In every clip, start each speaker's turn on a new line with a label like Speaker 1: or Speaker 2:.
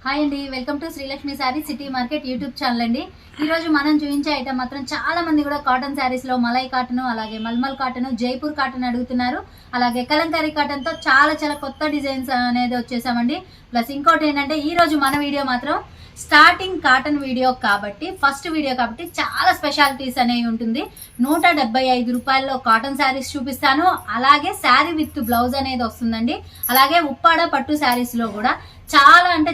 Speaker 1: Hi అండి, welcome to Srilakshmi sari city market YouTube channel అండి. ఈరోజు మనం చూపించే ఐటమ్ మాత్రం చాలా మంది కూడా కాటన్ శారీస్లో మలై కాటన్, అలాగే మల్మల్ కాటన్, జైపూర్ కాటన్ అడుగుతున్నారు. అలాగే కలంకారీ కాటన్తో చాలా కొత్త డిజైన్స్ అనేది వచ్చేసామండి. ప్లస్ ఇంకోటి ఏంటంటే ఈరోజు మన వీడియో మాత్రం స్టార్టింగ్ కాటన్ వీడియో కాబట్టి, ఫస్ట్ వీడియో కాబట్టి చాలా స్పెషాలిటీస్ అనేవి ఉంటుంది. 175 రూపాయల్లో కాటన్ శారీస్ చూపిస్తాను. అలాగే శారీ విత్ బ్లౌజ్ అనేది వస్తుందండి. అలాగే ఉప్పాడ పట్టు శారీస్లో కూడా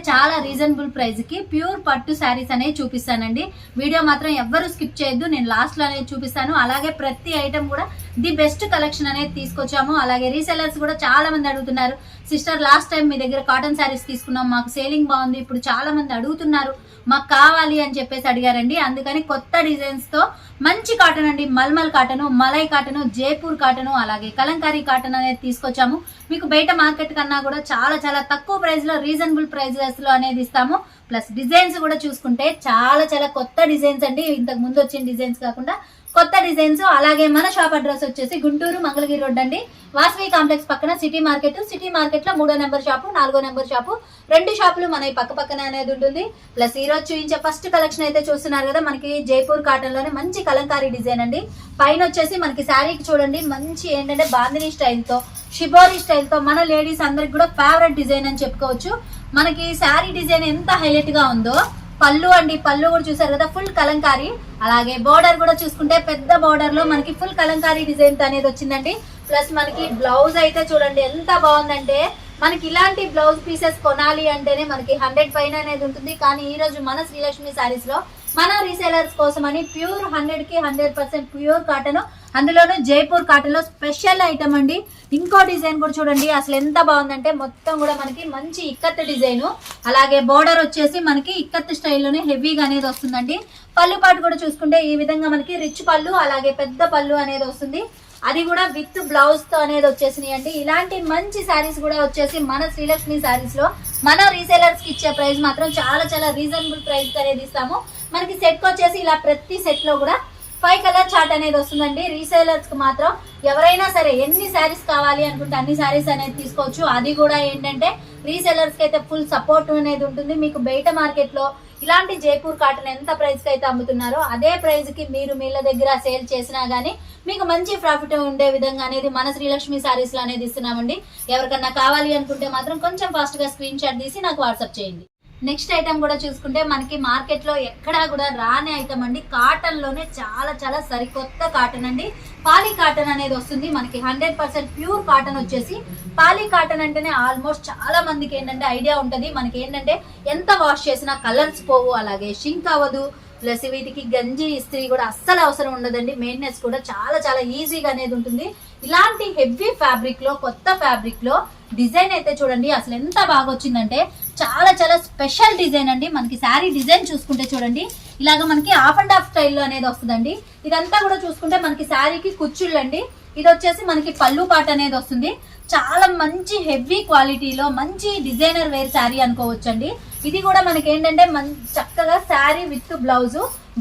Speaker 1: చాలా రీజనబుల్ ప్రైస్ కి ప్యూర్ పట్టు శారీస్ అనేవి చూపిస్తానండి. వీడియో మాత్రం ఎవ్వరు స్కిప్ చేయొద్దు, నేను లాస్ట్ లో అనేది చూపిస్తాను. అలాగే ప్రతి ఐటమ్ కూడా ది బెస్ట్ కలెక్షన్ అనేది తీసుకొచ్చాము. అలాగే రీసెలర్స్ కూడా చాలా మంది అడుగుతున్నారు, సిస్టర్ లాస్ట్ టైం మీ దగ్గర కాటన్ శారీస్ తీసుకున్నాం, మాకు సేలింగ్ బాగుంది, ఇప్పుడు చాలా మంది అడుగుతున్నారు, మాకు కావాలి అని చెప్పేసి అడిగారండి. అందుకని కొత్త డిజైన్స్ తో మంచి కాటన్ అండి, మల్మల్ కాటన్, మలై కాటన్, జైపూర్ కాటన్, అలాగే కలంకారీ కాటన్ అనేది తీసుకొచ్చాము. మీకు బయట మార్కెట్ కన్నా కూడా చాలా తక్కువ ప్రైస్ లో, రీజనబుల్ ప్రైజెస్ లో అనేది ఇస్తాము. ప్లస్ డిజైన్స్ కూడా చూసుకుంటే చాలా కొత్త డిజైన్స్ అండి, ఇంతకు ముందు వచ్చిన డిజైన్స్ కాకుండా కొత్త డిజైన్స్. అలాగే మన షాప్ అడ్రస్ వచ్చేసి గుంటూరు మంగళగిరి రోడ్ అండి, వాసవి కాంప్లెక్స్ పక్కన సిటీ మార్కెట్ లో 3వ నెంబర్ షాపు, 4వ నెంబర్ షాపు, 2 షాపులు మన పక్కన అనేది ఉంటుంది. ప్లస్ ఈ రోజు చూపించే ఫస్ట్ కలెక్షన్ అయితే చూస్తున్నారు కదా, మనకి జైపూర్ కాటన్ లోనే మంచి కలంకారీ డిజైన్ అండి. పైన వచ్చేసి మనకి శారీకి చూడండి మంచి ఏంటంటే బాందిని స్టైల్ తో, షిబోరి స్టైల్ తో మన లేడీస్ అందరికి కూడా ఫేవరెట్ డిజైన్ అని చెప్పుకోవచ్చు. మనకి శారీ డిజైన్ ఎంత హైలైట్ గా ఉందో, పళ్ళు అండి, పళ్ళు కూడా చూసారు కదా ఫుల్ కలంకారీ. అలాగే బోర్డర్ కూడా చూసుకుంటే పెద్ద బోర్డర్ లో మనకి ఫుల్ కలంకారీ డిజైన్ అనేది వచ్చిందండి. ప్లస్ మనకి బ్లౌజ్ అయితే చూడండి ఎంత బాగుందంటే, మనకి ఇలాంటి బ్లౌజ్ పీసెస్ కొనాలి అంటేనే మనకి 100 పైన అనేది ఉంటుంది. కానీ ఈ రోజు మన శ్రీలక్ష్మి శారీస్ లో మన రీసేలర్స్ కోసం అని ప్యూర్ 100కి 100% ప్యూర్ కాటన్, అందులోనూ జైపూర్ కాటన్ లో స్పెషల్ ఐటమ్ అండి. ఇంకో డిజైన్ కూడా చూడండి అసలు ఎంత బాగుందంటే, మొత్తం కూడా మనకి మంచి ఇక్కత్ డిజైన్, అలాగే బోర్డర్ వచ్చేసి మనకి ఇక్కత్ స్టైల్లోనే హెవీగా అనేది వస్తుందండి. పళ్ళు పాటు కూడా చూసుకుంటే ఈ విధంగా మనకి రిచ్ పళ్ళు, అలాగే పెద్ద పళ్ళు అనేది వస్తుంది, అది కూడా విత్ బ్లౌజ్ తో అనేది వచ్చేసినాయి అండి. ఇలాంటి మంచి శారీస్ కూడా వచ్చేసి మన శ్రీలక్ష్మి శారీస్ లో మన రీసేలర్స్ కి ఇచ్చే ప్రైస్ మాత్రం చాలా రీజనబుల్ ప్రైస్ అనేది ఇస్తాము. మనకి సెట్ వచ్చేసి ఇలా ప్రతి సెట్ లో కూడా 5 కలర్ చార్ట్ అనేది వస్తుందండి. రీసేలర్స్ కి మాత్రం ఎవరైనా సరే ఎన్ని శారీస్ కావాలి అనుకుంటే అన్ని శారీస్ అనేది తీసుకోవచ్చు. అది కూడా ఏంటంటే రీసేలర్స్ కి అయితే ఫుల్ సపోర్ట్ అనేది ఉంటుంది. మీకు బయట మార్కెట్ లో ఇలాంటి జైపూర్ కాటన్ ఎంత ప్రైస్ కి అయితే అమ్ముతున్నారో అదే ప్రైస్ కి మీరు మీళ్ళ దగ్గర సేల్ చేసినా గానీ మీకు మంచి ప్రాఫిట్ ఉండే విధంగా అనేది మన శ్రీలక్ష్మి శారీస్ లో అనేది ఇస్తున్నామండి. ఎవరికన్నా కావాలి అనుకుంటే మాత్రం కొంచెం ఫాస్ట్ గా స్క్రీన్ షాట్ తీసి నాకు వాట్సాప్ చేయండి. నెక్స్ట్ ఐటమ్ కూడా చూసుకుంటే మనకి మార్కెట్ లో ఎక్కడా కూడా రాని ఐటమ్ అండి, కాటన్ లోనే చాలా సరికొత్త కాటన్ అండి. పాలీ కాటన్ అనేది వస్తుంది మనకి 100% ప్యూర్ కాటన్ వచ్చేసి. పాలీ కాటన్ అంటేనే ఆల్మోస్ట్ చాలా మందికి ఏంటంటే ఐడియా ఉంటది, మనకి ఏంటంటే ఎంత వాష్ చేసినా కలర్స్ పోవు, అలాగే షింక్ అవ్వదు. ప్లస్ వీటికి గంజి ఇస్త్రీ కూడా అస్సలు అవసరం ఉండదండి, మెయింటెనెన్స్ కూడా చాలా ఈజీగా అనేది ఉంటుంది. ఇలాంటి హెవీ ఫ్యాబ్రిక్ లో, కొత్త ఫ్యాబ్రిక్ లో డిజైన్ అయితే చూడండి అసలు ఎంత బాగా వచ్చిందంటే, చాలా స్పెషల్ డిజైన్ అండి. మనకి శారీ డిజైన్ చూసుకుంటే చూడండి ఇలాగ మనకి హాఫ్ అండ్ హాఫ్ స్టైల్లో అనేది వస్తుందండి. ఇదంతా కూడా చూసుకుంటే మనకి శారీకి కుచ్చుళ్ళు అండి. ఇది వచ్చేసి మనకి పళ్ళు పాట అనేది వస్తుంది. చాలా మంచి హెవీ క్వాలిటీలో మంచి డిజైనర్ వేర్ శారీ అనుకోవచ్చండి. ఇది కూడా మనకి ఏంటంటే చక్కగా శారీ విత్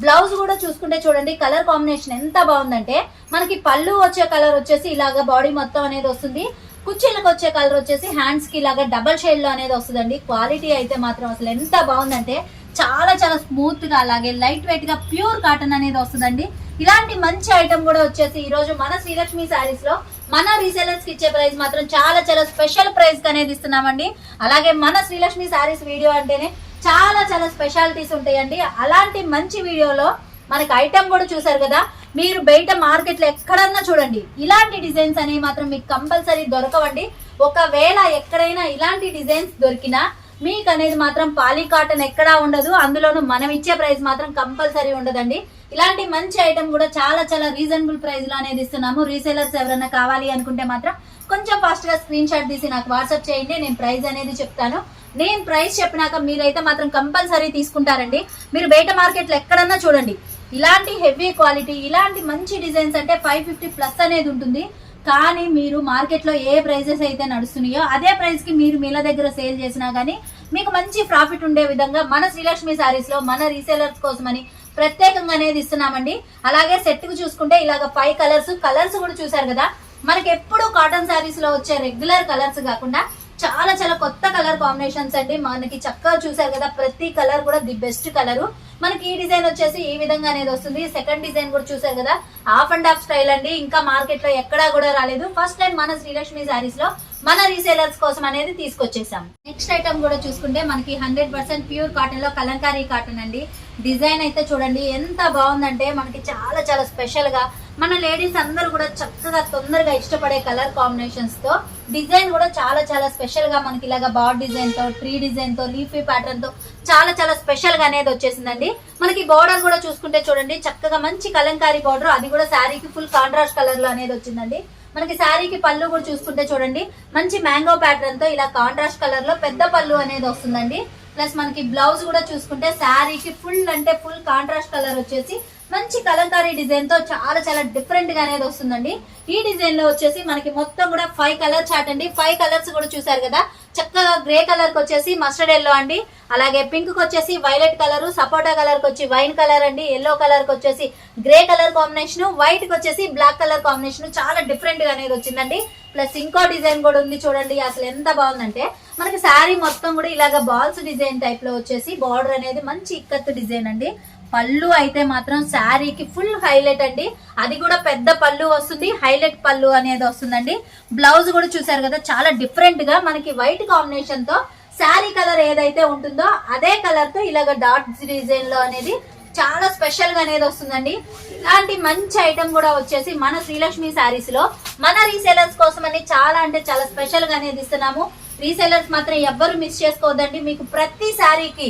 Speaker 1: బ్లౌజ్ కూడా చూసుకుంటే చూడండి కలర్ కాంబినేషన్ ఎంత బాగుందంటే, మనకి పళ్ళు వచ్చే కలర్ వచ్చేసి ఇలాగా బాడీ మొత్తం అనేది వస్తుంది, కుర్చీలకు వచ్చే కలర్ వచ్చేసి హ్యాండ్స్ కి ఇలాగా డబల్ షేడ్ లో అనేది వస్తుందండి. క్వాలిటీ అయితే మాత్రం అసలు ఎంత బాగుందంటే చాలా స్మూత్ గా, అలాగే లైట్ వెయిట్ గా ప్యూర్ కాటన్ అనేది వస్తుందండి. ఇలాంటి మంచి ఐటమ్ కూడా వచ్చేసి ఈ రోజు మన శ్రీలక్ష్మి శారీస్ లో మన రీసేలర్స్ కి ఇచ్చే ప్రైస్ మాత్రం చాలా స్పెషల్ ప్రైస్ అనేది ఇస్తున్నామండి. అలాగే మన శ్రీలక్ష్మి శారీస్ వీడియో అంటేనే చాలా స్పెషాలిటీస్ ఉంటాయండి. అలాంటి మంచి వీడియోలో మనకి ఐటమ్ కూడా చూసారు కదా, మీరు బయట మార్కెట్ లో ఎక్కడన్నా చూడండి ఇలాంటి డిజైన్స్ అనేవి మాత్రం మీకు కంపల్సరీ దొరకవండి. ఒకవేళ ఎక్కడైనా ఇలాంటి డిజైన్స్ దొరికినా మీకు అనేది మాత్రం పాలీ కాటన్ ఎక్కడా ఉండదు, అందులోనూ మనం ఇచ్చే ప్రైస్ మాత్రం కంపల్సరీ ఉండదండి. ఇలాంటి మంచి ఐటమ్ కూడా చాలా రీజనబుల్ ప్రైస్ లో అనేది ఇస్తున్నాము. రీసేలర్స్ ఎవరైనా కావాలి అనుకుంటే మాత్రం కొంచెం ఫాస్ట్ గా స్క్రీన్ షాట్ తీసి నాకు వాట్సాప్ చేయండి, నేను ప్రైస్ అనేది చెప్తాను. నేను ప్రైస్ చెప్పినాక మీరైతే మాత్రం కంపల్సరీ తీసుకుంటారండి. మీరు బయట మార్కెట్ లో ఎక్కడన్నా చూడండి ఇలాంటి హెవీ క్వాలిటీ, ఇలాంటి మంచి డిజైన్స్ అంటే 550+ అనేది ఉంటుంది. కానీ మీరు మార్కెట్ లో ఏ ప్రైజెస్ అయితే నడుస్తున్నాయో అదే ప్రైస్ కి మీరు మీల దగ్గర సేల్ చేసినా గానీ మీకు మంచి ప్రాఫిట్ ఉండే విధంగా మన శ్రీలక్ష్మి శారీస్ లో మన రీసేలర్స్ కోసమని ప్రత్యేకంగా అనేది ఇస్తున్నామండి. అలాగే సెట్ కు చూసుకుంటే ఇలాగ 5 కలర్స్ కూడా చూసారు కదా, మనకి ఎప్పుడు కాటన్ శారీస్ లో వచ్చే రెగ్యులర్ కలర్స్ కాకుండా చాలా చాలా కొత్త కలర్ కాంబినేషన్స్ అండి. మనకి చక్కగా చూసారు కదా, ప్రతి కలర్ కూడా ది బెస్ట్ కలర్. మనకి ఈ డిజైన్ వచ్చేసి ఈ విధంగా అనేది వస్తుంది. సెకండ్ డిజైన్ కూడా చూసారు కదా, హాఫ్ అండ్ హాఫ్ స్టైల్ అండి. ఇంకా మార్కెట్ లో ఎక్కడా కూడా రాలేదు. ఫస్ట్ టైం మన శ్రీలక్ష్మి సారీస్ లో మన రీసేలర్స్ కోసం అనేది తీసుకొచ్చేసాం. నెక్స్ట్ ఐటమ్ కూడా చూసుకుంటే మనకి 100% ప్యూర్ కాటన్ లో కలంకారీ కాటన్ అండి. డిజైన్ అయితే చూడండి ఎంత బాగుందంటే మనకి చాలా చాలా స్పెషల్ గా మన లేడీస్ అందరూ కూడా చక్కగా తొందరగా ఇష్టపడే కలర్ కాంబినేషన్స్ తో డిజైన్ కూడా చాలా చాలా స్పెషల్ గా మనకి ఇలాగా బార్డ్ డిజైన్ తో, ట్రీ డిజైన్ తో, లీఫీ ప్యాటర్న్ తో చాలా చాలా స్పెషల్ గా అనేది వచ్చేసిందండి. మనకి బోర్డర్ కూడా చూసుకుంటే చూడండి చక్కగా మంచి కలంకారీ బోర్డర్, అది కూడా శారీకి ఫుల్ కాంట్రాస్ట్ కలర్ లో అనేది వచ్చిందండి. మనకి శారీకి పళ్ళు కూడా చూసుకుంటే చూడండి మంచి మ్యాంగో ప్యాటర్న్ తో ఇలా కాంట్రాస్ట్ కలర్ లో పెద్ద పళ్ళు అనేది వస్తుందండి. ప్లస్ మనకి బ్లౌజ్ కూడా చూసుకుంటే శారీకి ఫుల్ అంటే ఫుల్ కాంట్రాస్ట్ కలర్ వచ్చేసి మంచి కలంకారీ డిజైన్ తో చాలా చాలా డిఫరెంట్ గా అనేది వస్తుందండి. ఈ డిజైన్ లో వచ్చేసి మనకి మొత్తం కూడా 5 కలర్ చార్ట్ అండి. 5 కలర్స్ కూడా చూసారు కదా, చక్కగా గ్రే కలర్ కి వచ్చేసి మస్టర్డ్ ఎల్లో అండి, అలాగే పింక్ కి వచ్చేసి వైలెట్ కలర్, సపోటా కలర్ కి వచ్చి వైన్ కలర్ అండి, ఎల్లో కలర్ కి వచ్చేసి గ్రే కలర్ కాంబినేషన్, వైట్ కి వచ్చేసి బ్లాక్ కలర్ కాంబినేషన్ చాలా డిఫరెంట్ గా అనేది వచ్చిందండి. ప్లస్ ఇంకో డిజైన్ కూడా ఉంది చూడండి, అసలు ఎంత బాగుందంటే మనకి శారీ మొత్తం కూడా ఇలాగ బాల్స్ డిజైన్ టైప్ లో వచ్చేసి బార్డర్ అనేది మంచి ఇక్కత్తు డిజైన్ అండి. పళ్ళు అయితే మాత్రం శారీకి ఫుల్ హైలైట్ అండి, అది కూడా పెద్ద పళ్ళు వస్తుంది, హైలైట్ పళ్ళు అనేది వస్తుందండి. బ్లౌజ్ కూడా చూసారు కదా చాలా డిఫరెంట్ గా మనకి వైట్ కాంబినేషన్ తో శారీ కలర్ ఏదైతే ఉంటుందో అదే కలర్ తో ఇలాగ డాట్స్ డిజైన్ లో అనేది చాలా స్పెషల్ గా అనేది వస్తుందండి. ఇలాంటి మంచి ఐటమ్ కూడా వచ్చేసి మన శ్రీలక్ష్మి శారీస్ లో మన రీసేలర్స్ కోసం అని చాలా అంటే చాలా స్పెషల్ గా అనేది ఇస్తున్నాము. రీసేలర్స్ మాత్రం ఎవ్వరు మిస్ చేసుకోవద్దండి. మీకు ప్రతి శారీకి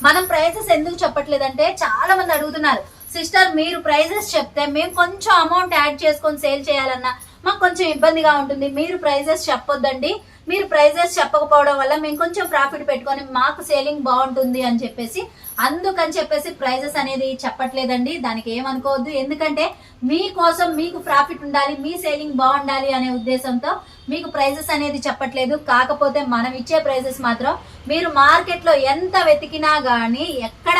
Speaker 1: మనం ప్రైజెస్ ఎందుకు చెప్పట్లేదంటే చాలా మంది అడుగుతున్నారు, సిస్టర్ మీరు ప్రైజెస్ చెప్తే మేము కొంచెం అమౌంట్ యాడ్ చేసుకొని సేల్ చేయాలన్నా మాకు కొంచెం ఇబ్బందిగా ఉంటుంది, మీరు ప్రైజెస్ చెప్పొద్దండి, మీరు ప్రైజెస్ చెప్పకపోవడం వల్ల మేము కొంచెం ప్రాఫిట్ పెట్టుకొని మాకు సేలింగ్ బాగుంటుంది అని చెప్పేసి అందుకని చెప్పేసి ప్రైజెస్ అనేది చెప్పట్లేదండి. దానికి ఏమనుకోవద్దు, ఎందుకంటే మీకోసం మీకు ప్రాఫిట్ ఉండాలి, మీ సేలింగ్ బాగుండాలి అనే ఉద్దేశంతో మీకు ప్రైజెస్ అనేది చెప్పట్లేదు. కాకపోతే మనం ఇచ్చే ప్రైజెస్ మాత్రం మీరు మార్కెట్ లో ఎంత వెతికినా గానీ ఎక్కడ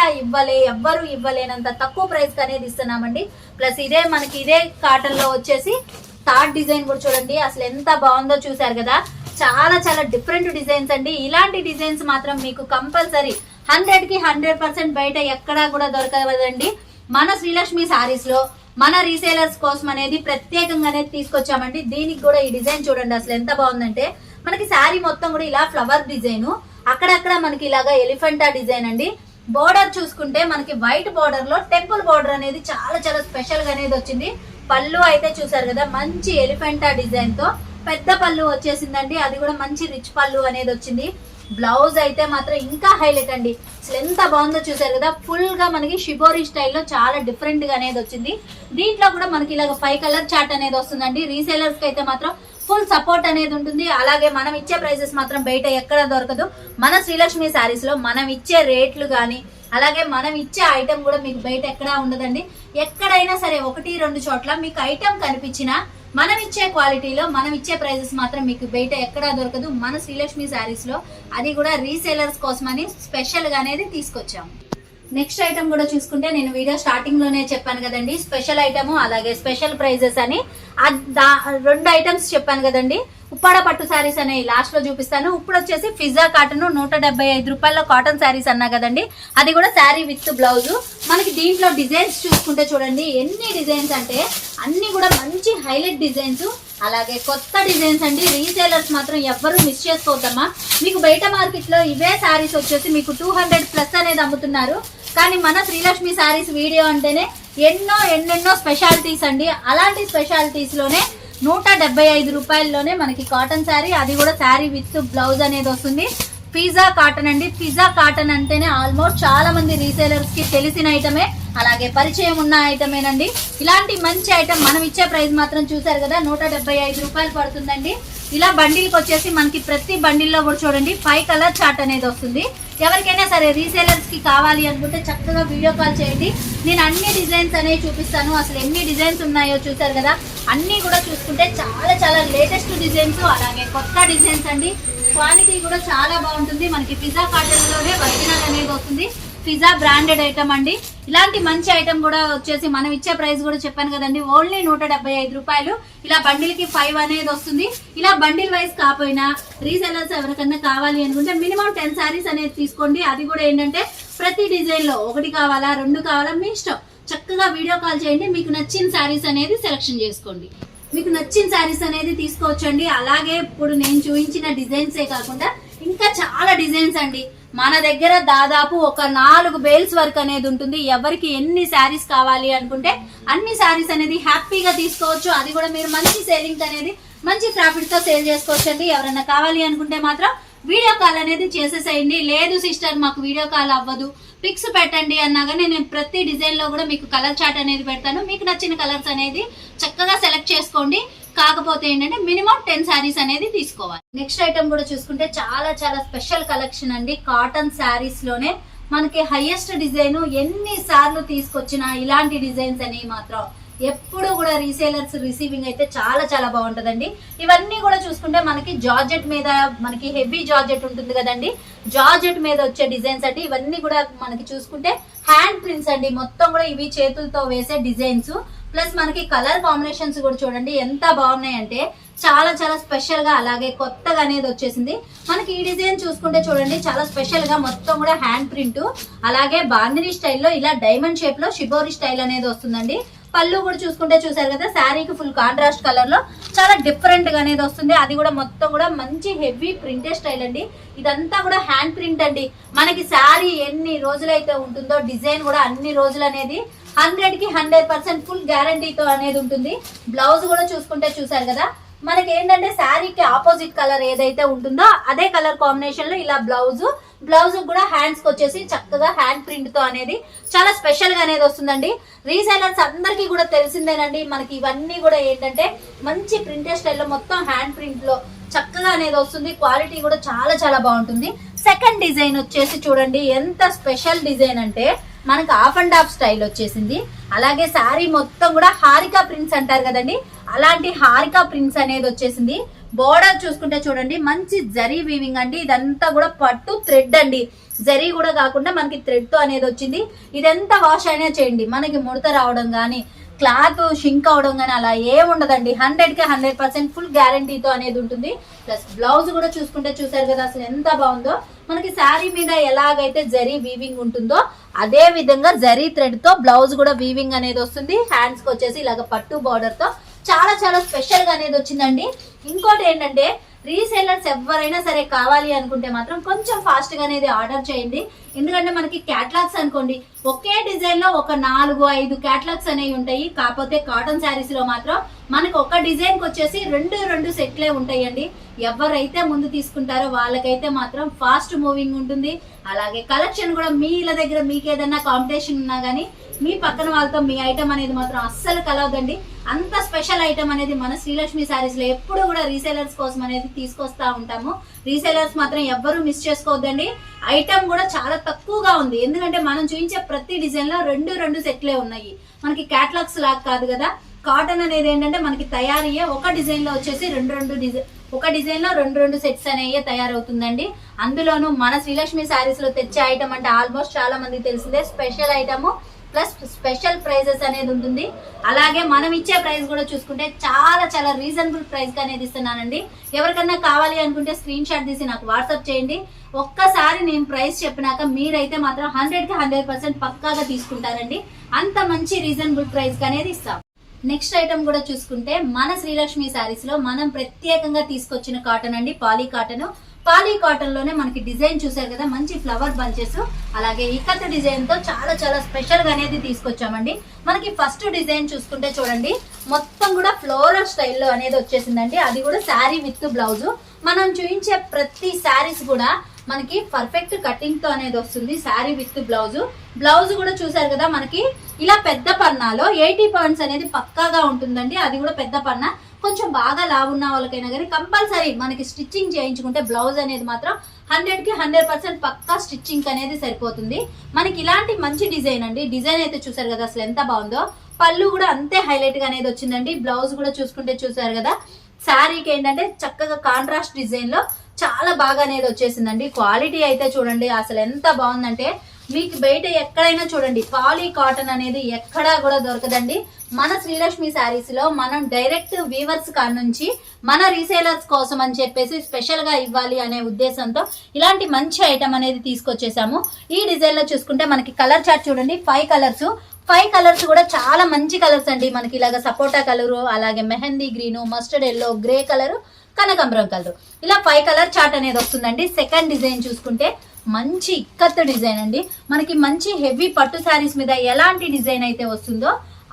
Speaker 1: ఎవ్వరు ఇవ్వలేనంత తక్కువ ప్రైస్ అనేది ఇస్తున్నామండి. ప్లస్ ఇదే మనకి ఇదే కాటన్ లో వచ్చేసి థర్డ్ డిజైన్ కూడా చూడండి, అసలు ఎంత బాగుందో చూసారు కదా, చాలా చాలా డిఫరెంట్ డిజైన్స్ అండి. ఇలాంటి డిజైన్స్ మాత్రం మీకు కంపల్సరీ 100కి 100% బయట ఎక్కడా కూడా దొరకదండి. మన శ్రీలక్ష్మి సారీస్ లో మన రీసేలర్స్ కోసం అనేది ప్రత్యేకంగానే తీసుకొచ్చామండి. దీనికి కూడా ఈ డిజైన్ చూడండి అసలు ఎంత బాగుందంటే మనకి శారీ మొత్తం కూడా ఇలా ఫ్లవర్ డిజైన్, అక్కడక్కడ మనకి ఇలాగా ఎలిఫెంటా డిజైన్ అండి. బోర్డర్ చూసుకుంటే మనకి వైట్ బోర్డర్ లో టెంపుల్ బోర్డర్ అనేది చాలా చాలా స్పెషల్ గా అనేది వచ్చింది. పళ్ళు అయితే చూసారు కదా మంచి ఎలిఫెంటా డిజైన్ తో పెద్ద పళ్ళు వచ్చేసిందండి, అది కూడా మంచి రిచ్ పళ్ళు అనేది వచ్చింది. బ్లౌజ్ అయితే మాత్రం ఇంకా హైలైట్ అండి, అసలు ఎంత బాగుందో చూసారు కదా, ఫుల్ గా మనకి షిబోరి స్టైల్లో చాలా డిఫరెంట్ గా అనేది వచ్చింది. దీంట్లో కూడా మనకి ఇలాగ 5 కలర్ చార్ట్ అనేది వస్తుందండి. రీసేలర్స్ కి అయితే మాత్రం ఫుల్ సపోర్ట్ అనేది ఉంటుంది. అలాగే మనం ఇచ్చే ప్రైసెస్ మాత్రం బయట ఎక్కడ దొరకదు. మన శ్రీలక్ష్మి శారీస్ లో మనం ఇచ్చే రేట్లు గానీ అలాగే మనం ఇచ్చే ఐటమ్ కూడా మీకు బయట ఎక్కడా ఉండదండి. ఎక్కడైనా సరే 1-2 చోట్ల మీకు ఐటమ్ కనిపించినా మనం ఇచ్చే క్వాలిటీలో మనం ఇచ్చే ప్రైజెస్ మాత్రం మీకు బయట ఎక్కడా దొరకదు మన శ్రీలక్ష్మి శారీస్ లో. అది కూడా రీసేలర్స్ కోసమని స్పెషల్ గా అనేది తీసుకొచ్చాము. నెక్స్ట్ ఐటమ్ కూడా చూసుకుంటే నేను వీడియో స్టార్టింగ్ లోనే చెప్పాను కదండి, స్పెషల్ ఐటమ్ అలాగే స్పెషల్ ప్రైజెస్ అని 2 ఐటమ్స్ చెప్పాను కదండి. ఉప్పాడ పట్టు శారీస్ అనే లాస్ట్ లో చూపిస్తాను. ఇప్పుడు వచ్చేసి ఫిజా కాటన్ 175 రూపాయల్లో కాటన్ శారీస్ అన్నా కదండి, అది కూడా శారీ విత్ బ్లౌజ్. మనకి దీంట్లో డిజైన్స్ చూసుకుంటే చూడండి ఎన్ని డిజైన్స్ అంటే అన్ని కూడా మంచి హైలైట్ డిజైన్స్, అలాగే కొత్త డిజైన్స్ అండి. రీసేలర్స్ మాత్రం ఎవ్వరూ మిస్ చేసుకోవద్దమ్మా. మీకు బయట మార్కెట్ లో ఇవే శారీస్ వచ్చేసి మీకు 200+ అనేది అమ్ముతున్నారు, కానీ మన శ్రీలక్ష్మి శారీస్ వీడియో అంటేనే ఎన్నెన్నో స్పెషాలిటీస్ అండి. అలాంటి స్పెషాలిటీస్ లోనే 175 రూపాయల్లోనే మనకి కాటన్ శారీ, అది కూడా శారీ విత్ బ్లౌజ్ అనేది వస్తుంది. పిజ్జా కాటన్ అండి. పిజ్జా కాటన్ అంటేనే ఆల్మోస్ట్ చాలా మంది రీసేలర్స్ కి తెలిసిన ఐటమే, అలాగే పరిచయం ఉన్న ఐటమేనండి. ఇలాంటి మంచి ఐటమ్ మనం ఇచ్చే ప్రైస్ మాత్రం చూసారు కదా 175 రూపాయలు పడుతుందండి. ఇలా బండిల్కి వచ్చేసి మనకి ప్రతి బండిల్లో కూడా చూడండి 5 కలర్ చార్ట్ అనేది వస్తుంది. ఎవరికైనా సరే రీసేలర్స్ కి కావాలి అనుకుంటే చక్కగా వీడియో కాల్ చేయండి, నేను అన్ని డిజైన్స్ అనేవి చూపిస్తాను. అసలు ఎన్ని డిజైన్స్ ఉన్నాయో చూసారు కదా, అన్ని కూడా చూసుకుంటే చాలా చాలా లేటెస్ట్ డిజైన్స్ అలాగే కొత్త డిజైన్స్ అండి. క్వాలిటీ కూడా చాలా బాగుంటుంది. మనకి పిజ్జా కాటన్ లోనే ఒరిజినల్ అనేది వస్తుంది. ఫిజా బ్రాండెడ్ ఐటమ్ అండి. ఇలాంటి మంచి ఐటమ్ కూడా వచ్చేసి మనం ఇచ్చే ప్రైస్ కూడా చెప్పాను కదండి, ఓన్లీ 175 రూపాయలు. ఇలా బండిల్ కి 5 అనేది వస్తుంది. ఇలా బండిల్ వైజ్ కాకపోయినా రీసెలర్స్ ఎవరికన్నా కావాలి అనుకుంటే మినిమం 10 సారీస్ అనేది తీసుకోండి. అది కూడా ఏంటంటే ప్రతి డిజైన్ లో 1 కావాలా 2 కావాలా మీ ఇష్టం. చక్కగా వీడియో కాల్ చేయండి, మీకు నచ్చిన సారీస్ అనేది సెలెక్షన్ చేసుకోండి. మీకు నచ్చిన సారీస్ అనేది తీసుకోవచ్చండి. అలాగే ఇప్పుడు నేను చూపించిన డిజైన్సే కాకుండా ఇంకా చాలా డిజైన్స్ అండి మన దగ్గర. దాదాపు ఒక 4 బేల్స్ వర్క్ అనేది ఉంటుంది. ఎవరికి ఎన్ని శారీస్ కావాలి అనుకుంటే అన్ని శారీస్ అనేది హ్యాపీగా తీసుకోవచ్చు. అది కూడా మీరు మంచి సేలింగ్ అనేది మంచి ప్రాఫిట్ తో సేల్ చేసుకోవచ్చు అండి. ఎవరైనా కావాలి అనుకుంటే మాత్రం వీడియో కాల్ అనేది చేసేసేయండి. లేదు సిస్టర్ మాకు వీడియో కాల్ అవ్వదు, పిక్స్ పెట్టండి అన్నా కానీ నేను ప్రతి డిజైన్ లో కూడా మీకు కలర్ చార్ట్ అనేది పెడతాను. మీకు నచ్చిన కలర్స్ అనేది చక్కగా సెలెక్ట్ చేసుకోండి. కాకపోతే ఏంటంటే మినిమం 10 శారీస్ అనేది తీసుకోవాలి. నెక్స్ట్ ఐటమ్ కూడా చూసుకుంటే చాలా చాలా స్పెషల్ కలెక్షన్ అండి. కాటన్ శారీస్ లోనే మనకి హైయెస్ట్ డిజైన్. ఎన్ని సార్లు తీసుకొచ్చినా ఇలాంటి డిజైన్స్ అని మాత్రం ఎప్పుడు కూడా రీసేలర్స్ రిసీవింగ్ అయితే చాలా చాలా బాగుంటదండి. ఇవన్నీ కూడా చూసుకుంటే మనకి జార్జెట్ మీద, మనకి హెవీ జార్జెట్ ఉంటుంది కదండి, జార్జెట్ మీద వచ్చే డిజైన్స్ అండి. ఇవన్నీ కూడా మనకి చూసుకుంటే హ్యాండ్ ప్రింట్స్ అండి. మొత్తం కూడా ఇవి చేతులతో వేసే డిజైన్స్. ప్లస్ మనకి కలర్ కాంబినేషన్స్ కూడా చూడండి ఎంత బాగున్నాయంటే చాలా చాలా స్పెషల్ గా, అలాగే కొత్తగా అనేది వచ్చేసింది. మనకి ఈ డిజైన్ చూసుకుంటే చూడండి చాలా స్పెషల్ గా మొత్తం కూడా హ్యాండ్ ప్రింట్, అలాగే బాందిని స్టైల్లో ఇలా డైమండ్ షేప్ లో షిబోరి స్టైల్ అనేది వస్తుందండి. పళ్ళు కూడా చూసుకుంటే చూసారు కదా, శారీకి ఫుల్ కాంట్రాస్ట్ కలర్ లో చాలా డిఫరెంట్ గా అనేది వస్తుంది. అది కూడా మొత్తం కూడా మంచి హెవీ ప్రింటెడ్ స్టైల్ అండి. ఇదంతా కూడా హ్యాండ్ ప్రింట్ అండి. మనకి శారీ ఎన్ని రోజులైతే ఉంటుందో డిజైన్ కూడా అన్ని రోజులు అనేది 100కి 100% ఫుల్ గ్యారంటీతో అనేది ఉంటుంది. బ్లౌజ్ కూడా చూసుకుంటే చూసారు కదా, మనకి ఏంటంటే శారీకి ఆపోజిట్ కలర్ ఏదైతే ఉంటుందో అదే కలర్ కాంబినేషన్ లో ఇలా బ్లౌజ్ కూడా హ్యాండ్స్ కి వచ్చేసి చక్కగా హ్యాండ్ ప్రింట్ తో అనేది చాలా స్పెషల్ గా అనేది వస్తుందండి. రీసెలర్స్ అందరికీ కూడా తెలిసిందేనండి. మనకి ఇవన్నీ కూడా ఏంటంటే మంచి ప్రింటెడ్ స్టైల్లో మొత్తం హ్యాండ్ ప్రింట్ లో చక్కగా అనేది వస్తుంది. క్వాలిటీ కూడా చాలా చాలా బాగుంటుంది. సెకండ్ డిజైన్ వచ్చేసి చూడండి ఎంత స్పెషల్ డిజైన్ అంటే మనకి హాఫ్ అండ్ హాఫ్ స్టైల్ వచ్చేసింది. అలాగే శారీ మొత్తం కూడా హారికా ప్రింట్స్ అంటారు కదండి, అలాంటి హారికా ప్రింట్స్ అనేది వచ్చేసింది. బోర్డర్ చూసుకుంటే చూడండి మంచి జరీ వీవింగ్ అండి. ఇదంతా కూడా పట్టు థ్రెడ్ అండి, జరీ కూడా కాకుండా మనకి థ్రెడ్ తో అనేది వచ్చింది. ఇదంతా వాష్ అయినా చేయండి, మనకి ముడత రావడం గానీ క్లాత్ షింక్ అవడం కానీ అలా ఏముండదండి. 100కి 100% ఫుల్ గ్యారంటీతో అనేది ఉంటుంది. ప్లస్ బ్లౌజ్ కూడా చూసుకుంటే చూసారు కదా అసలు ఎంత బాగుందో. మనకి శారీ మీద ఎలాగైతే జరీ వీవింగ్ ఉంటుందో అదే విధంగా జరీ థ్రెడ్ తో బ్లౌజ్ కూడా వీవింగ్ అనేది వస్తుంది. హ్యాండ్స్ కి వచ్చేసి ఇలాగ పట్టు బార్డర్ తో చాలా చాలా స్పెషల్ గా అనేది వచ్చిందండి. ఇంకోటి ఏంటంటే రీసేలర్స్ ఎవరైనా సరే కావాలి అనుకుంటే మాత్రం కొంచెం ఫాస్ట్ గా అనేది ఆర్డర్ చేయండి. ఎందుకంటే మనకి క్యాటలాగ్స్ అనుకోండి ఒకే డిజైన్ లో ఒక 4-5 క్యాటలాగ్స్ అనేవి ఉంటాయి. కాకపోతే కాటన్ శారీస్ లో మాత్రం మనకు ఒక డిజైన్ కి వచ్చేసి 2 సెట్లే ఉంటాయండి. ఎవరైతే ముందు తీసుకుంటారో వాళ్ళకైతే మాత్రం ఫాస్ట్ మూవింగ్ ఉంటుంది. అలాగే కలెక్షన్ కూడా మీ ఇళ్ళ దగ్గర మీకు ఏదైనా కాంపిటీషన్ ఉన్నా గానీ మీ పక్కన వాళ్ళతో మీ ఐటమ్ అనేది మాత్రం అస్సలు కలవదండి. అంత స్పెషల్ ఐటమ్ అనేది మన శ్రీలక్ష్మి శారీస్ లో ఎప్పుడు కూడా రీసేలర్స్ కోసం అనేది తీసుకొస్తా ఉంటాము. రీసేలర్స్ మాత్రం ఎవ్వరూ మిస్ చేసుకోవద్దండి. ఐటమ్ కూడా చాలా తక్కువగా ఉంది. ఎందుకంటే మనం చూపించే ప్రతి డిజైన్ లో 2 సెట్లే ఉన్నాయి. మనకి క్యాటలాగ్స్ లాగా కాదు కదా. కాటన్ అనేది ఏంటంటే మనకి తయారయ్యే ఒక డిజైన్ లో వచ్చేసి ఒక డిజైన్ లో 2 సెట్స్ అనేవి తయారవుతుందండి. అందులోనూ మన శ్రీలక్ష్మి శారీస్ లో తెచ్చే ఐటమ్ అంటే ఆల్మోస్ట్ చాలా మందికి తెలిసిందే special item plus special prizes అనేది ఉంటుంది. అలాగే మనం ఇచ్చే ప్రైస్ కూడా చూసుకుంటే చాలా చాలా రీజనబుల్ ప్రైస్ అనేది ఇస్తున్నానండి. ఎవరికన్నా కావాలి అనుకుంటే స్క్రీన్ షాట్ తీసి నాకు వాట్సాప్ చేయండి. ఒక్కసారి నేను ప్రైస్ చెప్పినాక మీరైతే మాత్రం 100కి 100% పక్కాగా తీసుకుంటారండి. అంత మంచి రీజనబుల్ ప్రైస్ అనేది ఇస్తాం. నెక్స్ట్ ఐటమ్ కూడా చూసుకుంటే మన శ్రీలక్ష్మి శారీస్ లో మనం ప్రత్యేకంగా తీసుకొచ్చిన కాటన్ అండి, పాలీ కాటన్. పాలీ కాటన్ లోనే మనకి డిజైన్ చూసారు కదా మంచి ఫ్లవర్ బంచెస్, అలాగే ఇక్కత్ డిజైన్ తో చాలా చాలా స్పెషల్ గా అనేది తీసుకొచ్చామండి. మనకి ఫస్ట్ డిజైన్ చూసుకుంటే చూడండి మొత్తం కూడా ఫ్లోరల్ స్టైల్లో అనేది వచ్చేసిందండి. అది కూడా శారీ విత్ బ్లౌజ్. మనం చూపించే ప్రతి శారీస్ కూడా మనకి పర్ఫెక్ట్ కటింగ్ తో అనేది వస్తుంది. శారీ విత్ బ్లౌజ్ కూడా చూసారు కదా మనకి ఇలా పెద్ద పన్నాలో 80 పాయింట్స్ అనేది పక్కాగా ఉంటుందండి. అది కూడా పెద్ద పన్నా. కొంచెం బాగా లావున్న వాళ్ళకైనా కానీ కంపల్సరీ మనకి స్టిచ్చింగ్ చేయించుకుంటే బ్లౌజ్ అనేది మాత్రం 100కి 100% పక్కా స్టిచ్చింగ్ అనేది సరిపోతుంది. మనకి ఇలాంటి మంచి డిజైన్ అండి. డిజైన్ అయితే చూసారు కదా అసలు ఎంత బాగుందో. పళ్ళు కూడా అంతే హైలైట్ గా అనేది వచ్చిందండి. బ్లౌజ్ కూడా చూసుకుంటే చూసారు కదా. శారీకి ఏంటంటే చక్కగా కాంట్రాస్ట్ డిజైన్ లో చాలా బాగా అనేది వచ్చేసిందండి. క్వాలిటీ అయితే చూడండి అసలు ఎంత బాగుందంటే మీకు బయట ఎక్కడైనా చూడండి పాలీ కాటన్ అనేది ఎక్కడా కూడా దొరకదండి. మన శ్రీలక్ష్మి శారీస్ లో మనం డైరెక్ట్ వీవర్స్ కాడ నుంచి మన రీసేలర్స్ కోసం అని చెప్పేసి స్పెషల్ గా ఇవ్వాలి అనే ఉద్దేశంతో ఇలాంటి మంచి ఐటమ్ అనేది తీసుకొచ్చేసాము. ఈ డిజైన్ లో చూసుకుంటే మనకి కలర్ చార్ట్ చూడండి, 5 కలర్స్ కూడా చాలా మంచి కలర్స్ అండి. మనకి ఇలాగ సపోటా కలరు, అలాగే mehndi green, mustard yellow, grey colour, కనకాంబరం కలర్, ఇలా 5 కలర్ చార్ట్ అనేది వస్తుందండి. సెకండ్ డిజైన్ చూసుకుంటే మంచి ఇక్కత్ డిజైన్ అండి. మనకి మంచి హెవీ పట్టు శారీస్ మీద ఎలాంటి డిజైన్ అయితే వస్తుందో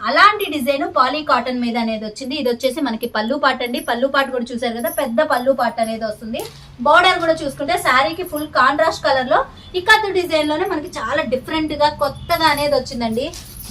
Speaker 1: అలాంటి డిజైన్ పాలీ కాటన్ మీద అనేది వచ్చింది. ఇది వచ్చేసి మనకి పళ్ళు పాట అండి. పళ్ళు పాట కూడా చూసారు కదా, పెద్ద పళ్ళు పాట అనేది వస్తుంది. బార్డర్ కూడా చూసుకుంటే శారీకి ఫుల్ కాంట్రాస్ట్ కలర్ లో ఇక్కత్ డిజైన్ లోనే మనకి చాలా డిఫరెంట్ గా కొత్తగా అనేది వచ్చిందండి.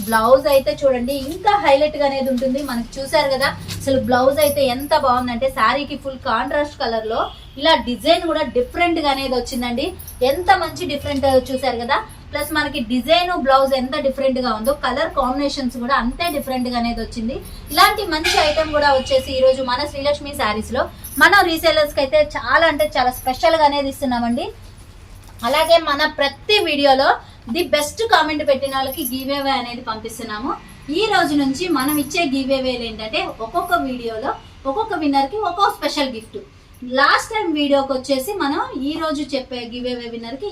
Speaker 1: బ్లౌజ్ అయితే చూడండి ఇంకా హైలైట్ గా అనేది ఉంటుంది. మనకి చూసారు కదా అసలు బ్లౌజ్ అయితే ఎంత బాగుందంటే శారీకి ఫుల్ కాంట్రాస్ట్ కలర్ లో ఇలా డిజైన్ కూడా డిఫరెంట్ గా అనేది వచ్చిందండి. ఎంత మంచి డిఫరెంట్ చూసారు కదా. ప్లస్ మనకి డిజైన్ బ్లౌజ్ ఎంత డిఫరెంట్ గా ఉందో కలర్ కాంబినేషన్స్ కూడా అంతే డిఫరెంట్ గా అనేది వచ్చింది. ఇలాంటి మంచి ఐటమ్ కూడా వచ్చేసి ఈ రోజు మన శ్రీలక్ష్మి శారీస్ లో మన రీసేలర్స్ కి అయితే చాలా అంటే చాలా స్పెషల్ గా అనేది ఇస్తున్నామండి. అలాగే మన ప్రతి వీడియోలో ది బెస్ట్ కామెంట్ పెట్టిన వాళ్ళకి గివ్ అవే అనేది పంపిస్తున్నాము. ఈ రోజు నుంచి మనం ఇచ్చే గివ్ అవేలు ఏంటంటే ఒక్కొక్క వీడియోలో ఒక్కొక్క విన్నర్ కి ఒక్కొక్క స్పెషల్ గిఫ్ట్. లాస్ట్ టైం వీడియోకి వచ్చేసి మనం ఈ రోజు చెప్పే గివ్ అవే విన్నర్ కి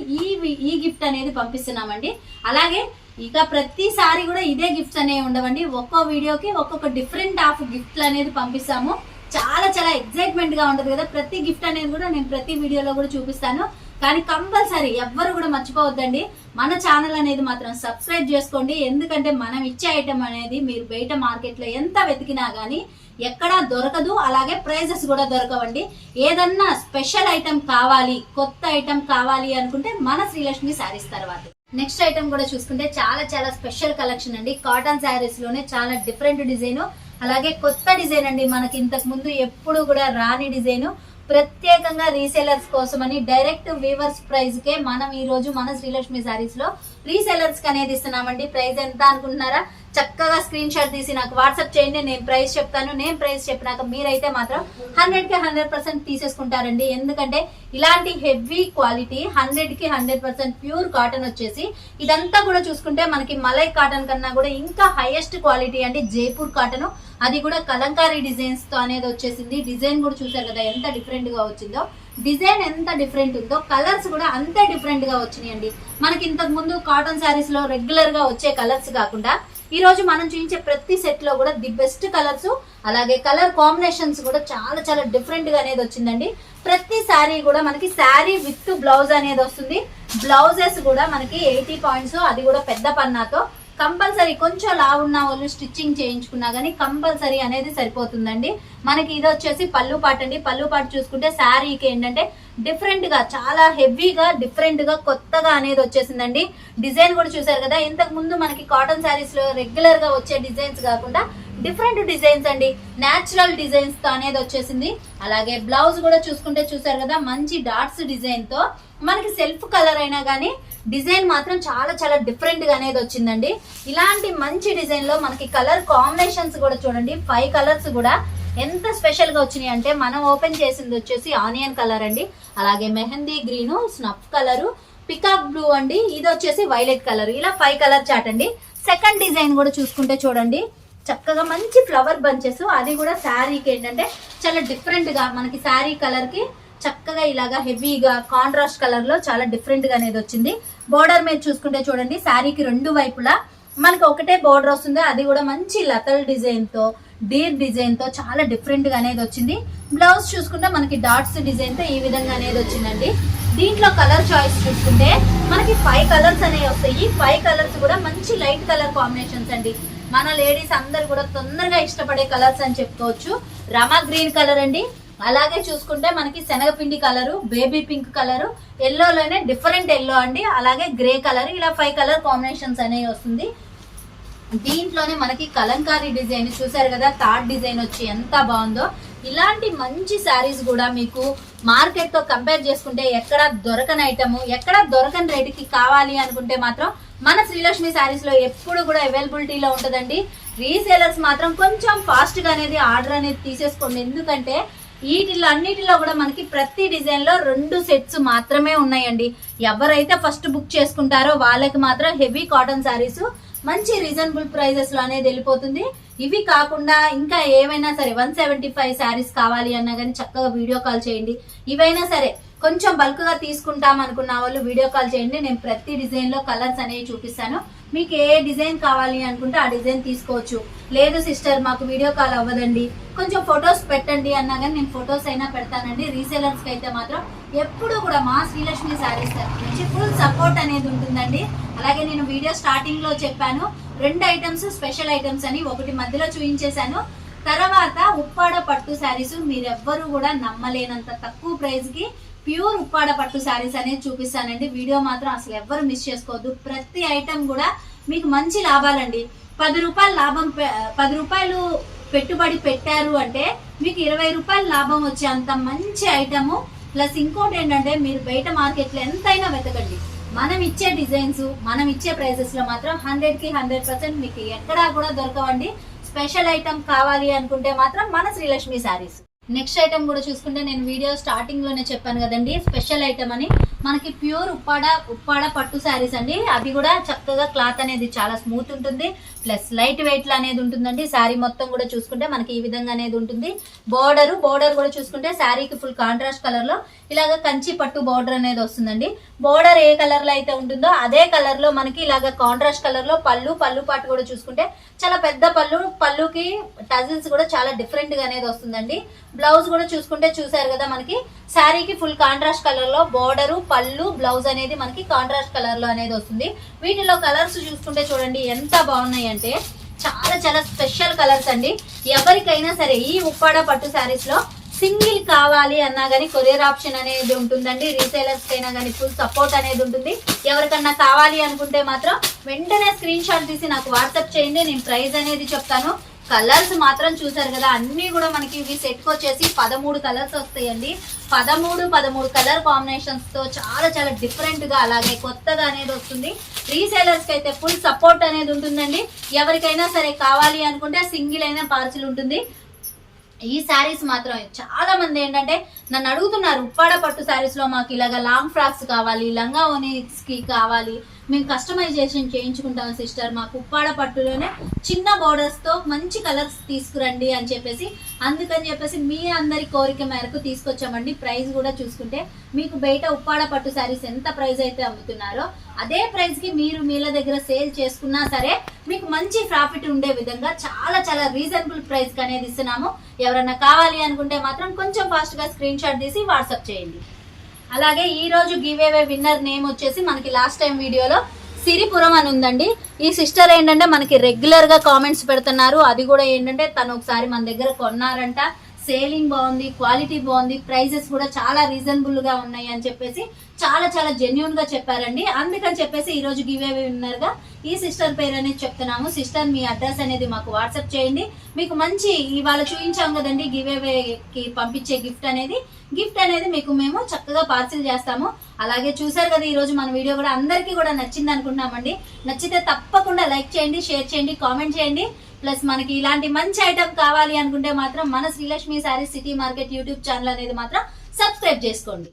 Speaker 1: ఈ గిఫ్ట్ అనేది పంపిస్తున్నామండి. అలాగే ఇక ప్రతిసారి కూడా ఇదే గిఫ్ట్స్ అనేవి ఉండవండి. ఒక్కో వీడియోకి ఒక్కొక్క డిఫరెంట్ ఆఫ్ గిఫ్ట్లు అనేది పంపిస్తాము. చాలా చాలా ఎక్సైట్మెంట్ గా ఉంటది కదా. ప్రతి గిఫ్ట్ అనేది కూడా నేను ప్రతి వీడియోలో కూడా చూపిస్తాను. కానీ కంపల్సరీ ఎవ్వరు కూడా మర్చిపోవద్దండి, మన ఛానల్ అనేది మాత్రం సబ్స్క్రైబ్ చేసుకోండి. ఎందుకంటే మనం ఇచ్చే ఐటమ్ అనేది మీరు బయట మార్కెట్ లో ఎంత వెతికినా గానీ ఎక్కడా దొరకదు. అలాగే ప్రైజెస్ కూడా దొరకవండి. ఏదన్నా స్పెషల్ ఐటమ్ కావాలి, కొత్త ఐటమ్ కావాలి అనుకుంటే మన శ్రీలక్ష్మి శారీస్ తర్వాత నెక్స్ట్ ఐటమ్ కూడా చూసుకుంటే చాలా చాలా స్పెషల్ కలెక్షన్ అండి. కాటన్ శారీస్ లోనే చాలా డిఫరెంట్ డిజైన్, అలాగే కొత్త డిజైన్ అండి. మనకి ఇంతకు ముందు ఎప్పుడు కూడా రాని డిజైన్, ప్రత్యేకంగా రీసేలర్స్ కోసమని డైరెక్ట్ వీవర్స్ ప్రైస్ కే మనం ఈ రోజు మన శ్రీలక్ష్మి శారీస్ లో రీసేలర్స్ కి అనేది ఇస్తున్నామండి. ప్రైస్ ఎంత అనుకుంటున్నారా? చక్కగా స్క్రీన్ షాట్ తీసి నాకు వాట్సాప్ చేయండి, నేను ప్రైస్ చెప్తాను. నేను ప్రైస్ చెప్పినాక మీరైతే మాత్రం 100కి 100% తీసేసుకుంటారండి. ఎందుకంటే ఇలాంటి హెవీ క్వాలిటీ 100కి 100% ప్యూర్ కాటన్ వచ్చేసి ఇదంతా కూడా చూసుకుంటే మనకి మలై కాటన్ కన్నా కూడా ఇంకా హైయెస్ట్ క్వాలిటీ అండి. జైపూర్ కాటన్, అది కూడా కలంకారీ డిజైన్స్ తో అనేది వచ్చేసింది. డిజైన్ కూడా చూసారు కదా ఎంత డిఫరెంట్ గా వచ్చిందో. డిజైన్ ఎంత డిఫరెంట్ ఉందో కలర్స్ కూడా అంతే డిఫరెంట్ గా వచ్చినాయండి. మనకి ఇంతకు ముందు కాటన్ శారీస్ లో రెగ్యులర్ గా వచ్చే కలర్స్ కాకుండా ఈ రోజు మనం చూపించే ప్రతి సెట్ లో కూడా ది బెస్ట్ కలర్స్, అలాగే కలర్ కాంబినేషన్స్ కూడా చాలా చాలా డిఫరెంట్ గా అనేది వచ్చిందండి. ప్రతి శారీ కూడా మనకి శారీ విత్ బ్లౌజ్ అనేది వస్తుంది. బ్లౌజెస్ కూడా మనకి 80 పాయింట్స్, అది కూడా పెద్ద పన్నాతో. కంపల్సరీ కొంచెం లావు ఉన్న వాళ్ళు స్టిచ్చింగ్ చేయించుకున్నా గానీ కంపల్సరీ అనేది సరిపోతుందండి. మనకి ఇది వచ్చేసి పళ్ళు పాట అండి. పళ్ళు పాట చూసుకుంటే శారీకి ఏంటంటే డిఫరెంట్ గా చాలా హెవీగా డిఫరెంట్ గా కొత్తగా అనేది వచ్చేసిందండి. డిజైన్ కూడా చూసారు కదా. ఇంతకు ముందు మనకి కాటన్ శారీస్ లో రెగ్యులర్ గా వచ్చే డిజైన్స్ కాకుండా డిఫరెంట్ డిజైన్స్ అండి, నేచురల్ డిజైన్స్ తో అనేది వచ్చేసింది. అలాగే బ్లౌజ్ కూడా చూసుకుంటే చూసారు కదా మంచి డాట్స్ డిజైన్ తో మనకి సెల్ఫ్ కలర్ అయినా గానీ డిజైన్ మాత్రం చాలా చాలా డిఫరెంట్ గా అనేది వచ్చిందండి. ఇలాంటి మంచి డిజైన్ లో మనకి కలర్ కాంబినేషన్స్ కూడా చూడండి. 5 కలర్స్ కూడా ఎంత స్పెషల్ గా వచ్చినాయి అంటే మనం ఓపెన్ చేసింది వచ్చేసి ఆనియన్ కలర్ అండి, అలాగే mehndi green, snuff colour, peacock blue అండి, ఇది వచ్చేసి వైలెట్ కలర్. ఇలా 5 కలర్ చాట్ అండి. సెకండ్ డిజైన్ కూడా చూసుకుంటే చూడండి చక్కగా మంచి ఫ్లవర్ బంచెస్, అది కూడా శారీకి ఏంటంటే చాలా డిఫరెంట్ గా మనకి శారీ కలర్ కి చక్కగా ఇలాగా హెవీగా కాంట్రాస్ట్ కలర్ లో చాలా డిఫరెంట్ గా అనేది వచ్చింది. బోర్డర్ మీద చూసుకుంటే చూడండి శారీకి రెండు వైపులా మనకి ఒకటే బోర్డర్ వస్తుంది. అది కూడా మంచి లతల్ డిజైన్ తో, డీర్ డిజైన్ తో చాలా డిఫరెంట్ గా అనేది వచ్చింది. బ్లౌజ్ చూసుకుంటే మనకి డాట్స్ డిజైన్ తో ఈ విధంగా అనేది వచ్చిందండి. దీంట్లో కలర్ చాయిస్ చూసుకుంటే మనకి 5 కలర్స్ అనేవి వస్తాయి. 5 కలర్స్ కూడా మంచి లైట్ కలర్ కాంబినేషన్స్ అండి. మన లేడీస్ అందరు కూడా తొందరగా ఇష్టపడే కలర్స్ అని చెప్పుకోవచ్చు. రామా గ్రీన్ కలర్ అండి, అలాగే చూసుకుంటే మనకి శనగపిండి కలరు, బేబీ పింక్ కలరు, ఎల్లోలోనే డిఫరెంట్ ఎల్లో అండి, అలాగే గ్రే కలర్. ఇలా 5 కలర్ కాంబినేషన్స్ అనేవి వస్తుంది. దీంట్లోనే మనకి కలంకారీ డిజైన్ చూసారు కదా, థర్డ్ డిజైన్ వచ్చి ఎంత బాగుందో. ఇలాంటి మంచి శారీస్ కూడా మీకు మార్కెట్ తో కంపేర్ చేసుకుంటే ఎక్కడ దొరకని ఐటమ్, ఎక్కడ దొరకని రేటుకి కావాలి అనుకుంటే మాత్రం మన శ్రీలక్ష్మి శారీస్ లో ఎప్పుడు కూడా అవైలబిలిటీలో ఉంటుందండి. రీసేలర్స్ మాత్రం కొంచెం ఫాస్ట్ గా అనేది ఆర్డర్ అనేది తీసేసుకోండి. ఎందుకంటే వీటిలో అన్నిటిలో కూడా మనకి ప్రతి డిజైన్ లో 2 సెట్స్ మాత్రమే ఉన్నాయండి. ఎవరైతే ఫస్ట్ బుక్ చేసుకుంటారో వాళ్ళకి మాత్రం హెవీ కాటన్ శారీస్ మంచి రీజనబుల్ ప్రైజెస్ లో అనేది వెళ్ళిపోతుంది. ఇవి కాకుండా ఇంకా ఏవైనా సరే 175 శారీస్ కావాలి అన్నా కానీ చక్కగా వీడియో కాల్ చేయండి. ఇవైనా సరే కొంచెం బల్క్ గా తీసుకుంటాం అనుకున్న వాళ్ళు వీడియో కాల్ చేయండి. నేను ప్రతి డిజైన్ లో కలర్స్ అనేవి చూపిస్తాను. మీకు ఏ డిజైన్ కావాలి అనుకుంటే ఆ డిజైన్ తీసుకోవచ్చు. లేదు సిస్టర్ మాకు వీడియో కాల్ అవ్వదండి, కొంచెం ఫొటోస్ పెట్టండి అన్నా కానీ నేను ఫొటోస్ అయినా పెడతానండి. రీసేలర్స్ కి అయితే మాత్రం ఎప్పుడు కూడా మా శ్రీలక్ష్మి శారీస్ నుంచి ఫుల్ సపోర్ట్ అనేది ఉంటుందండి. అలాగే నేను వీడియో స్టార్టింగ్ లో చెప్పాను 2 ఐటమ్స్ స్పెషల్ ఐటమ్స్ అని, ఒకటి మధ్యలో చూపించేశాను. తర్వాత ఉప్పాడ పట్టు శారీస్ మీరెవ్వరు కూడా నమ్మలేనంత తక్కువ ప్రైస్ కి ప్యూర్ ఉప్పాడ పట్టు శారీస్ అనేది చూపిస్తానండి. వీడియో మాత్రం అసలు ఎవ్వరు మిస్ చేసుకోవద్దు. ప్రతి ఐటమ్ కూడా మీకు మంచి లాభాలండి. 10 రూపాయలు లాభం, 10 రూపాయలు పెట్టుబడి పెట్టారు అంటే మీకు 20 రూపాయలు లాభం వచ్చే అంత మంచి ఐటమ్. ప్లస్ ఇంకోటి ఏంటంటే మీరు బయట మార్కెట్ లో ఎంతైనా వెతకండి, మనం ఇచ్చే డిజైన్స్ మనం ఇచ్చే ప్రైసెస్ లో మాత్రం 100కి 100% మీకు ఎక్కడా కూడా దొరకవండి. స్పెషల్ ఐటమ్ కావాలి అనుకుంటే మాత్రం మన శ్రీలక్ష్మి శారీస్. నెక్స్ట్ ఐటమ్ కూడా చూసుకుంటే నేను వీడియో స్టార్టింగ్ లోనే చెప్పాను కదండి స్పెషల్ ఐటమ్ అని, మనకి ప్యూర్ ఉప్పాడ పట్టు శారీస్ అండి. అది కూడా చక్కగా క్లాత్ అనేది చాలా స్మూత్ ఉంటుంది, ప్లస్ లైట్ వెయిట్ అనేది ఉంటుందండి. శారీ మొత్తం కూడా చూసుకుంటే మనకి ఈ విధంగా అనేది ఉంటుంది. బోర్డర్ కూడా చూసుకుంటే శారీకి ఫుల్ కాంట్రాస్ట్ కలర్ లో ఇలాగ కంచి పట్టు బోర్డర్ అనేది వస్తుందండి. బోర్డర్ ఏ కలర్ లో అయితే ఉంటుందో అదే కలర్ లో మనకి ఇలాగ కాంట్రాస్ట్ కలర్ లో పళ్ళు పాటు కూడా చూసుకుంటే చాలా పెద్ద పళ్ళుకి టజిల్స్ కూడా చాలా డిఫరెంట్ గా అనేది వస్తుందండి. బ్లౌజ్ కూడా చూసుకుంటే చూసారు కదా మనకి శారీకి ఫుల్ కాంట్రాస్ట్ కలర్ లో బోర్డరు పళ్ళు బ్లౌజ్ అనేది మనకి కాంట్రాస్ట్ కలర్ లో అనేది వస్తుంది. వీటిలో కలర్స్ చూసుకుంటే చూడండి ఎంత బాగున్నాయి అంటే చాలా స్పెషల్ కలర్స్ అండి. ఎవరికైనా సరే ఈ ఉప్పాడ పట్టు శారీస్ లో సింగిల్ కావాలి అన్నా గానీ కొరియర్ ఆప్షన్ అనేది ఉంటుందండి. రీసేలర్స్ కైనా కానీ ఫుల్ సపోర్ట్ అనేది ఉంటుంది. ఎవరికన్నా కావాలి అనుకుంటే మాత్రం వెంటనే స్క్రీన్ షాట్ తీసి నాకు వాట్సాప్ చేయండి, నేను ప్రైస్ అనేది చెప్తాను. కలర్స్ మాత్రం చూసారు కదా అన్ని కూడా మనకి ఇవి సెట్ కి వచ్చేసి 13 కలర్స్ వస్తాయండి. 13 కలర్ కాంబినేషన్స్ తో చాలా డిఫరెంట్ గా అలాగే కొత్తగా అనేది వస్తుంది. రీసేలర్స్ కి అయితే ఫుల్ సపోర్ట్ అనేది ఉంటుందండి. ఎవరికైనా సరే కావాలి అనుకుంటే సింగిల్ అయినా పార్సిల్ ఉంటుంది. ఈ శారీస్ మాత్రం చాలా మంది ఏంటంటే నన్ను అడుగుతున్నారు, ఉప్పాడ పట్టు శారీస్ లో మాకు ఇలాగ లాంగ్ ఫ్రాక్స్ కావాలి, లంగా ఓనీస్ కి కావాలి, మేము కస్టమైజేషన్ చేయించుకుంటాం సిస్టర్, మాకు ఉప్పాడ పట్టులోనే చిన్న బోర్డర్స్ తో మంచి కలర్స్ తీసుకురండి అని చెప్పేసి, అందుకని చెప్పేసి మీ అందరి కోరిక మేరకు తీసుకొచ్చామండి. ప్రైస్ కూడా చూసుకుంటే మీకు బయట ఉప్పాడ పట్టు శారీస్ ఎంత ప్రైస్ అయితే అమ్ముతున్నారో అదే ప్రైస్ కి మీరు మీల దగ్గర సేల్ చేసుకున్నా సరే మీకు మంచి ప్రాఫిట్ ఉండే విధంగా చాలా రీజనబుల్ ప్రైస్ కి అనేది ఇస్తున్నాము. ఎవరన్నా కావాలి అనుకుంటే మాత్రం కొంచెం ఫాస్ట్ గా స్క్రీన్ షాట్ తీసి వాట్సాప్ చేయండి. అలాగే ఈ రోజు గివ్ అవే విన్నర్ నేమ్ వచ్చేసి మనకి లాస్ట్ టైం వీడియోలో సిరిపురం అని ఉందండి. ఈ సిస్టర్ ఏంటంటే మనకి రెగ్యులర్ గా కామెంట్స్ పెడుతున్నారు. అది కూడా ఏంటంటే తను ఒకసారి మన దగ్గర కొన్నారంట, సేలింగ్ బాగుంది, క్వాలిటీ బాగుంది, ప్రైజెస్ కూడా చాలా రీజనబుల్ గా ఉన్నాయి అని చెప్పేసి చాలా జెన్యూన్ గా చెప్పారండి. అందుకని చెప్పేసి ఈ రోజు గివ్ అవే విన్నర్ గా ఈ సిస్టర్ పేరు అనేది చెప్తున్నాము. సిస్టర్ మీ అడ్రస్ అనేది మాకు వాట్సాప్ చేయండి. మీకు మంచి ఇవాళ చూపించాం కదండి గివ్ అవేకి పంపించే గిఫ్ట్ అనేది మీకు మేము చక్కగా పార్సిల్ చేస్తాము. అలాగే చూసారు కదా ఈ రోజు మన వీడియో కూడా అందరికీ కూడా నచ్చింది అనుకుంటున్నామండి. నచ్చితే తప్పకుండా లైక్ చేయండి, షేర్ చేయండి, కామెంట్ చేయండి. ప్లస్ మనకి ఇలాంటి మంచి ఐటమ్ కావాలి అనుకుంటే మాత్రం మన Srilakshmi saris city market YouTube channel అనేది మాత్రం సబ్స్క్రైబ్ చేసుకోండి.